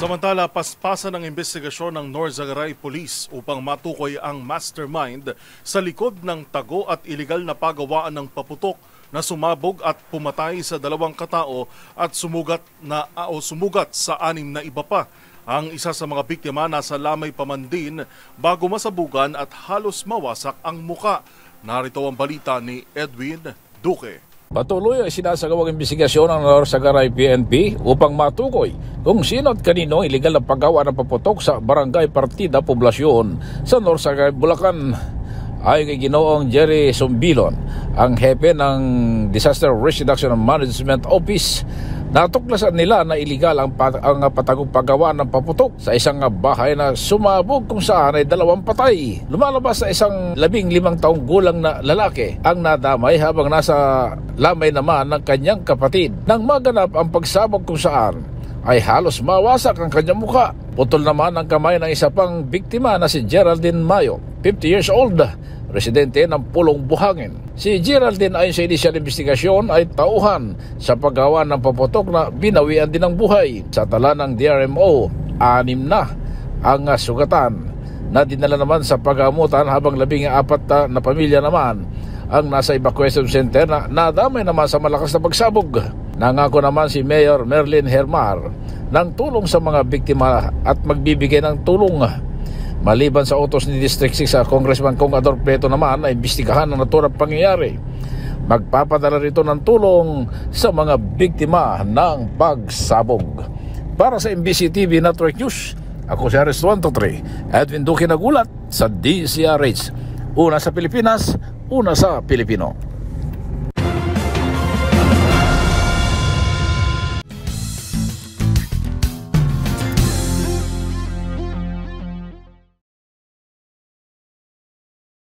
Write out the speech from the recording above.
Samantala, paspasan ng investigasyon ng Norzagaray Police upang matukoy ang mastermind sa likod ng tago at iligal na pagawaan ng paputok na sumabog at pumatay sa 2 katao at sumugat sa 6 na iba pa. Ang isa sa mga biktima nasa lamay pa man din bago masabugan at halos mawasak ang muka. Narito ang balita ni Edwin Duque. Patuloy ay sinasagawang investigasyon ng Norzagaray PNP upang matukoy kung sino at kanino iligal na paggawa ng paputok sa Barangay Partida, Poblasyon sa Norzagaray, Bulacan. Ayon kay Ginoong Jerry Sumbilon, ang hepe ng Disaster Risk Reduction and Management Office, natuklasan nila na iligal ang patagong paggawa ng paputok sa isang bahay na sumabog kung saan ay 2 patay. Lumalabas sa isang 15 taong gulang na lalaki ang nadamay habang nasa lamay naman ng kanyang kapatid. Nang maganap ang pagsabog kung saan ay halos mawasak ang kanyang mukha. Putol naman ang kamay ng isa pang biktima na si Geraldine Mayo, 50 years old, residente ng Pulong, Buhangin. Si Geraldine ayon sa inisyal investigasyon ay tauhan sa paggawa ng paputok na binawian din ng buhay. Sa tala ng DRMO, 6 na ang sugatan na dinala naman sa paggamutan habang 14 na pamilya naman ang nasa evacuation center na nadamay naman sa malakas na pagsabog. Nangako naman si Mayor Merlin Hermar ng tulong sa mga biktima at magbibigay ng tulong. Maliban sa utos ni District 6 sa Congressman Kong Ador Preto naman ay imbestigahan ang naturang pangyayari. Magpapadala rito ng tulong sa mga biktima ng pagsabog. Para sa MBC TV Network News, ako si Aris 123, Edwin Duque nagulat sa DCRH. Una sa Pilipinas, una sa Pilipino.